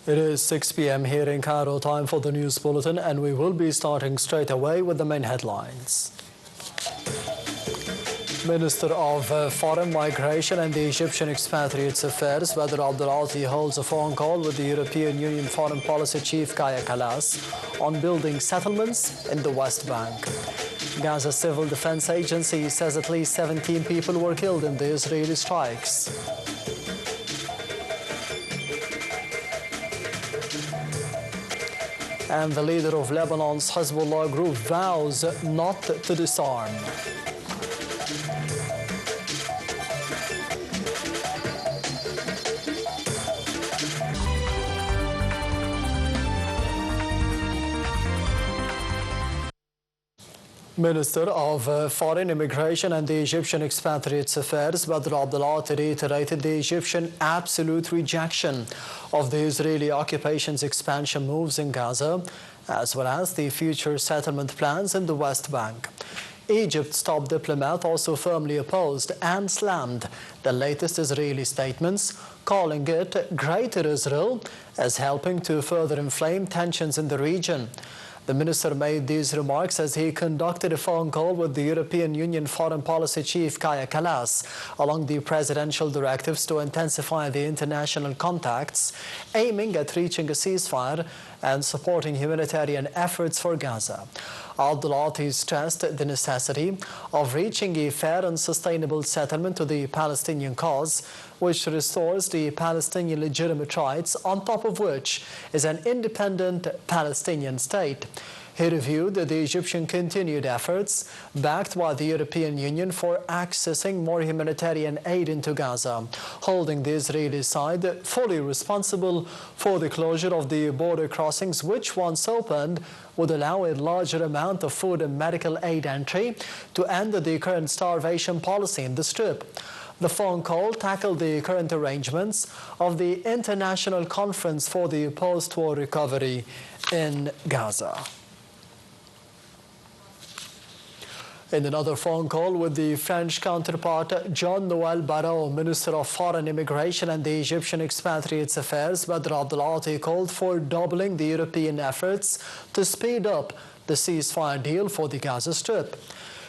It is 6 p.m. here in Cairo, time for the news bulletin, and we will be starting straight away with the main headlines. Minister of Foreign Migration and the Egyptian Expatriates Affairs, Badr Abdulati, holds a phone call with the European Union Foreign Policy Chief Kaya Kallas on building settlements in the West Bank. Gaza Civil Defense Agency says at least 17 people were killed in the Israeli strikes. And the leader of Lebanon's Hezbollah group vows not to disarm. Minister of Foreign Immigration and the Egyptian Expatriates Affairs, Badr Abdulati, reiterated the Egyptian absolute rejection of the Israeli occupation's expansion moves in Gaza, as well as the future settlement plans in the West Bank. Egypt's top diplomat also firmly opposed and slammed the latest Israeli statements, calling it Greater Israel as helping to further inflame tensions in the region. The minister made these remarks as he conducted a phone call with the European Union Foreign Policy Chief Kaya Kallas along the presidential directives to intensify the international contacts, aiming at reaching a ceasefire and supporting humanitarian efforts for Gaza. Abdulati stressed the necessity of reaching a fair and sustainable settlement to the Palestinian cause, which restores the Palestinian legitimate rights, on top of which is an independent Palestinian state. He reviewed the Egyptian continued efforts, backed by the European Union, for accessing more humanitarian aid into Gaza, holding the Israeli side fully responsible for the closure of the border crossings, which, once opened, would allow a larger amount of food and medical aid entry to end the current starvation policy in the Strip. The phone call tackled the current arrangements of the International Conference for the Post-War Recovery in Gaza. In another phone call with the French counterpart, Jean-Noël Barrot, Minister of Foreign Immigration and the Egyptian Expatriates Affairs, Badr Abdulati, called for doubling the European efforts to speed up the ceasefire deal for the Gaza Strip.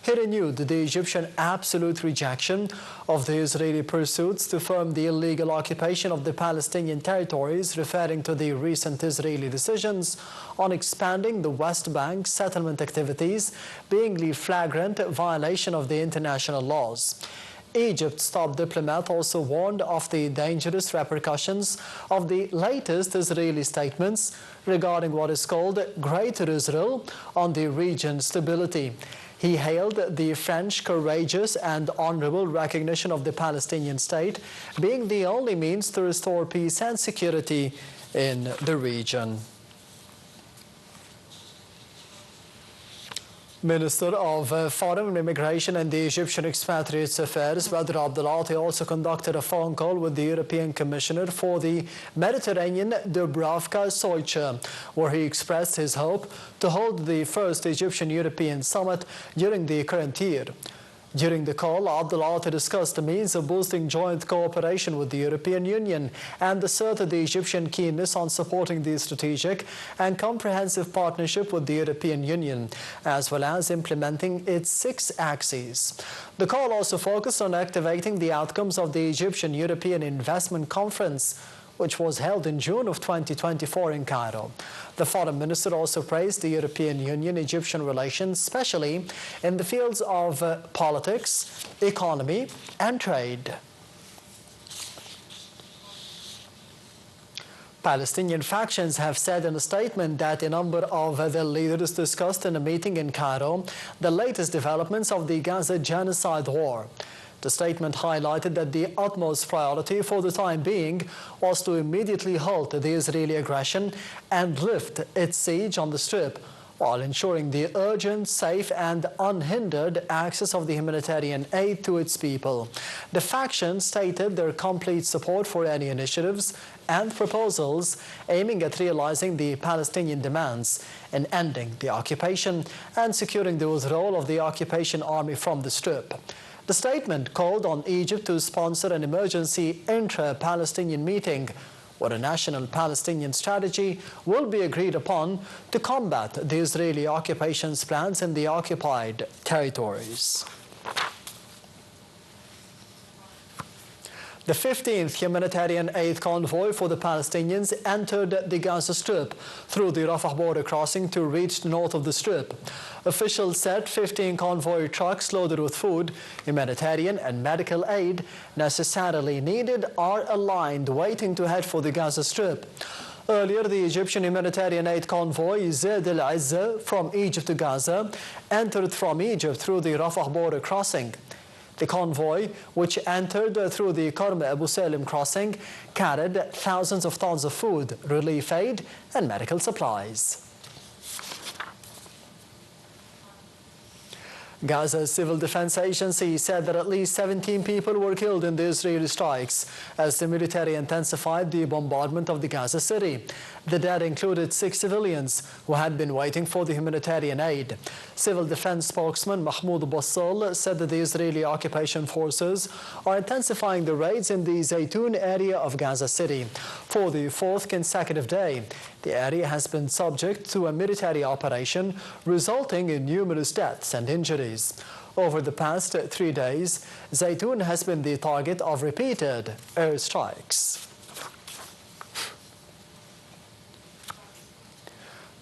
He renewed the Egyptian absolute rejection of the Israeli pursuits to firm the illegal occupation of the Palestinian territories, referring to the recent Israeli decisions on expanding the West Bank settlement activities being a flagrant violation of the international laws. Egypt's top diplomat also warned of the dangerous repercussions of the latest Israeli statements regarding what is called Greater Israel on the region's stability. He hailed the French courageous and honorable recognition of the Palestinian state being the only means to restore peace and security in the region. Minister of Foreign Immigration and the Egyptian Expatriates Affairs, Badr Abdulati, also conducted a phone call with the European Commissioner for the Mediterranean, Dubravka Soicha, where he expressed his hope to hold the first Egyptian-European summit during the current year. During the call, Abdulati discussed the means of boosting joint cooperation with the European Union and asserted the Egyptian keenness on supporting the strategic and comprehensive partnership with the European Union, as well as implementing its 6 axes. The call also focused on activating the outcomes of the Egyptian-European Investment Conference, which was held in June of 2024 in Cairo. The foreign minister also praised the European Union-Egyptian relations, especially in the fields of politics, economy, and trade. Palestinian factions have said in a statement that a number of their leaders discussed in a meeting in Cairo the latest developments of the Gaza genocide war. The statement highlighted that the utmost priority for the time being was to immediately halt the Israeli aggression and lift its siege on the Strip, while ensuring the urgent, safe and unhindered access of the humanitarian aid to its people. The faction stated their complete support for any initiatives and proposals aiming at realizing the Palestinian demands in ending the occupation and securing the withdrawal of the occupation army from the Strip. The statement called on Egypt to sponsor an emergency intra-Palestinian meeting where a national Palestinian strategy will be agreed upon to combat the Israeli occupation's plans in the occupied territories. The 15th humanitarian aid convoy for the Palestinians entered the Gaza Strip through the Rafah border crossing to reach the north of the Strip. Officials said 15 convoy trucks loaded with food, humanitarian and medical aid necessarily needed are aligned, waiting to head for the Gaza Strip. Earlier, the Egyptian humanitarian aid convoy Zaid al-Izza from Egypt to Gaza entered from Egypt through the Rafah border crossing. The convoy, which entered through the Karm Abu Salim crossing, carried thousands of tons of food, relief aid, and medical supplies. Gaza's Civil Defense Agency said that at least 17 people were killed in the Israeli strikes as the military intensified the bombardment of the Gaza city. The dead included 6 civilians who had been waiting for the humanitarian aid. Civil Defense spokesman Mahmoud Bassal said that the Israeli occupation forces are intensifying the raids in the Zaytun area of Gaza City for the 4th consecutive day. The area has been subject to a military operation resulting in numerous deaths and injuries. Over the past 3 days, Zaytun has been the target of repeated airstrikes.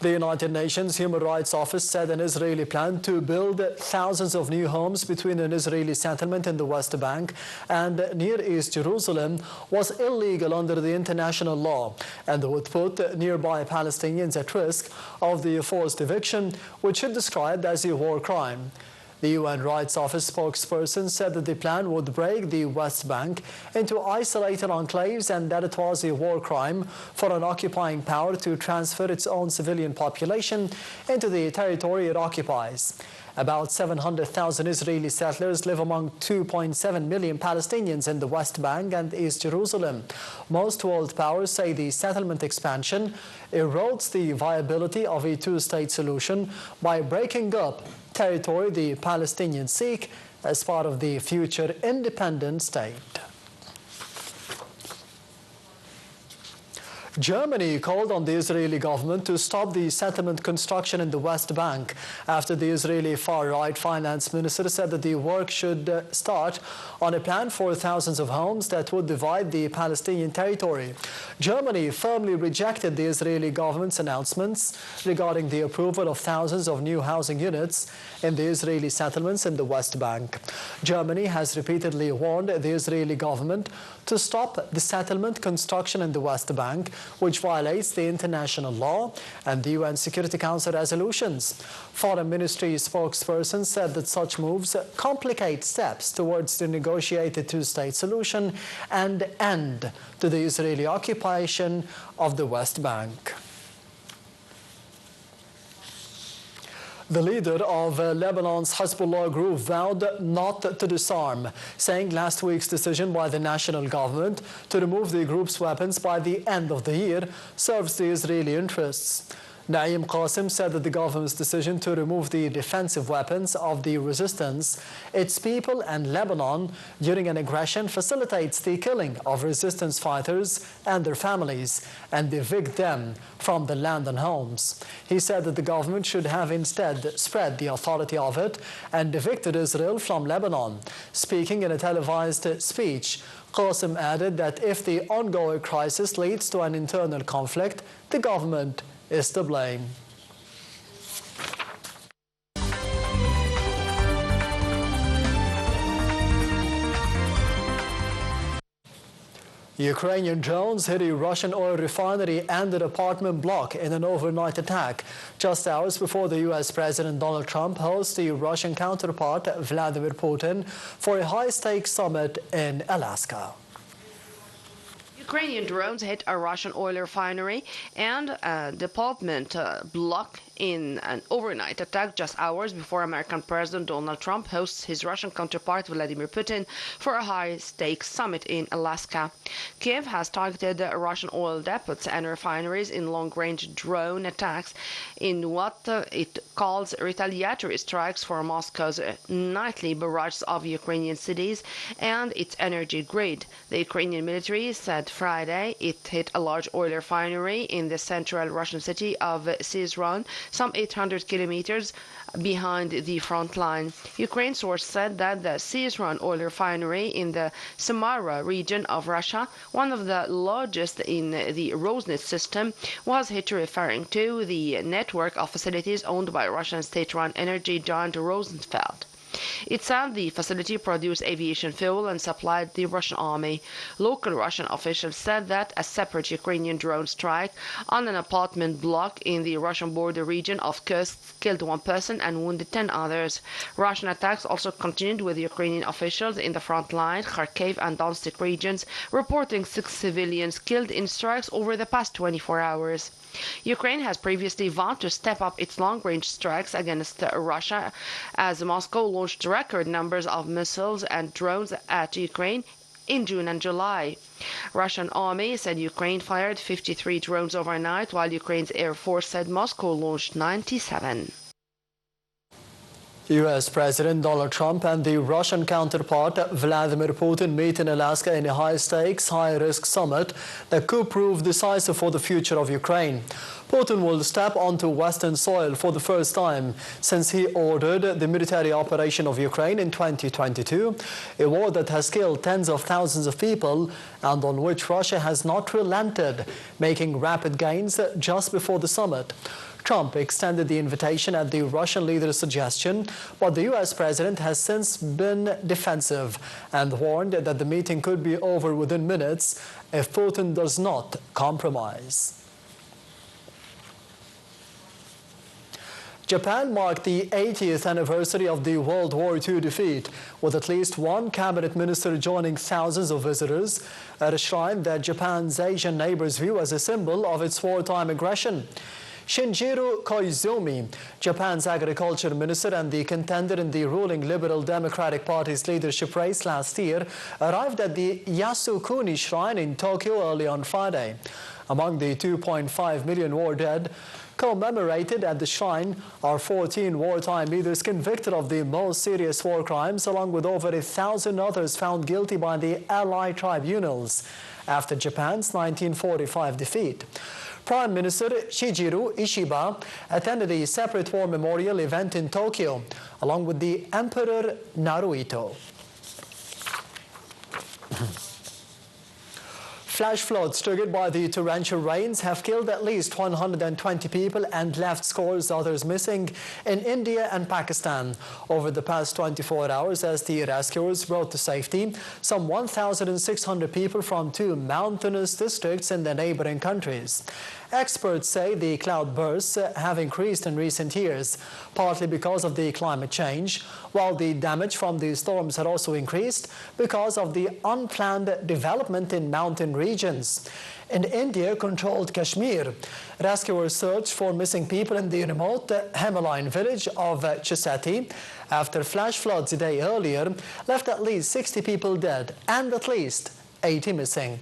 The United Nations Human Rights Office said an Israeli plan to build thousands of new homes between an Israeli settlement in the West Bank and near East Jerusalem was illegal under the international law and would put nearby Palestinians at risk of the forced eviction, which it described as a war crime. The UN Rights Office spokesperson said that the plan would break the West Bank into isolated enclaves and that it was a war crime for an occupying power to transfer its own civilian population into the territory it occupies. About 700,000 Israeli settlers live among 2.7 million Palestinians in the West Bank and East Jerusalem. Most world powers say the settlement expansion erodes the viability of a two-state solution by breaking up territory the Palestinians seek as part of the future independent state. Germany called on the Israeli government to stop the settlement construction in the West Bank after the Israeli far-right finance minister said that the work should start on a plan for thousands of homes that would divide the Palestinian territory. Germany firmly rejected the Israeli government's announcements regarding the approval of thousands of new housing units in the Israeli settlements in the West Bank. Germany has repeatedly warned the Israeli government to stop the settlement construction in the West Bank, which violates the international law and the UN Security Council resolutions. Foreign Ministry spokesperson said that such moves complicate steps towards the negotiated two-state solution and end to the Israeli occupation of the West Bank. The leader of Lebanon's Hezbollah group vowed not to disarm, saying last week's decision by the national government to remove the group's weapons by the end of the year serves the Israeli interests. Naim Qasim said that the government's decision to remove the defensive weapons of the resistance, its people and Lebanon during an aggression facilitates the killing of resistance fighters and their families and evict them from the land and homes. He said that the government should have instead spread the authority of it and evicted Israel from Lebanon. Speaking in a televised speech, Qasim added that if the ongoing crisis leads to an internal conflict, the government is to blame. Ukrainian drones hit a Russian oil refinery and an apartment block in an overnight attack, just hours before the U.S. President Donald Trump hosts the Russian counterpart Vladimir Putin for a high-stakes summit in Alaska. Ukrainian drones hit a Russian oil refinery and a department block in an overnight attack just hours before American President Donald Trump hosts his Russian counterpart Vladimir Putin for a high-stakes summit in Alaska. Kiev has targeted Russian oil depots and refineries in long-range drone attacks in what it calls retaliatory strikes for Moscow's nightly barrages of Ukrainian cities and its energy grid. The Ukrainian military said Friday. It hit a large oil refinery in the central Russian city of Syzran, some 800 kilometers behind the front line. Ukraine source said that the Syzran oil refinery in the Samara region of Russia, one of the largest in the Rosneft system, was hit, referring to the network of facilities owned by Russian state-run energy giant Rosneft. It said the facility produced aviation fuel and supplied the Russian army. Local Russian officials said that a separate Ukrainian drone strike on an apartment block in the Russian border region of Kursk killed one person and wounded 10 others. Russian attacks also continued, with Ukrainian officials in the front line, Kharkiv and Donetsk regions, reporting 6 civilians killed in strikes over the past 24 hours. Ukraine has previously vowed to step up its long-range strikes against Russia, as Moscow launched record numbers of missiles and drones at Ukraine in June and July. Russian army said Ukraine fired 53 drones overnight, while Ukraine's Air Force said Moscow launched 97. U.S. President Donald Trump and the Russian counterpart Vladimir Putin meet in Alaska in a high-stakes, high-risk summit that could prove decisive for the future of Ukraine. Putin will step onto Western soil for the first time since he ordered the military operation of Ukraine in 2022, a war that has killed tens of thousands of people and on which Russia has not relented, making rapid gains just before the summit. Trump extended the invitation at the Russian leader's suggestion, but the U.S. president has since been defensive and warned that the meeting could be over within minutes if Putin does not compromise. Japan marked the 80th anniversary of the World War II defeat, with at least one cabinet minister joining thousands of visitors at a shrine that Japan's Asian neighbors view as a symbol of its wartime aggression. Shinjiro Koizumi, Japan's agriculture minister and the contender in the ruling Liberal Democratic Party's leadership race last year, arrived at the Yasukuni Shrine in Tokyo early on Friday. Among the 2.5 million war dead commemorated at the shrine are 14 wartime leaders convicted of the most serious war crimes, along with over 1,000 others found guilty by the Allied tribunals after Japan's 1945 defeat. Prime Minister Shigeru Ishiba attended a separate war memorial event in Tokyo, along with the Emperor Naruhito. Flash floods triggered by the torrential rains have killed at least 120 people and left scores others missing in India and Pakistan over the past 24 hours as the rescuers brought to safety some 1,600 people from 2 mountainous districts in the neighboring countries. Experts say the cloudbursts have increased in recent years, partly because of the climate change, while the damage from the storms had also increased because of the unplanned development in mountain regions. In India-controlled Kashmir, rescuers searched for missing people in the remote Himalayan village of Chusati after flash floods a day earlier left at least 60 people dead and at least 80 missing.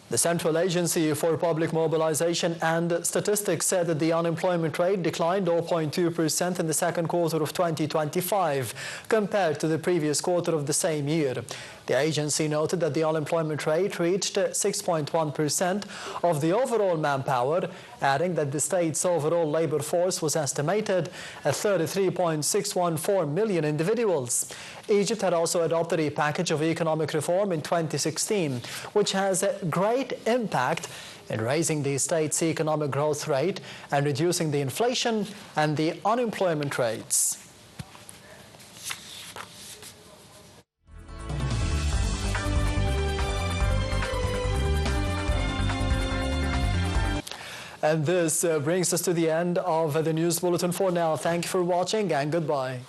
The Central Agency for Public Mobilization and Statistics said that the unemployment rate declined 0.2% in the second quarter of 2025 compared to the previous quarter of the same year. The agency noted that the unemployment rate reached 6.1% of the overall manpower, adding that the state's overall labor force was estimated at 33.614 million individuals. Egypt had also adopted a package of economic reform in 2016, which has a great impact in raising the state's economic growth rate and reducing the inflation and the unemployment rates. And this brings us to the end of the news bulletin for now. Thank you for watching and goodbye.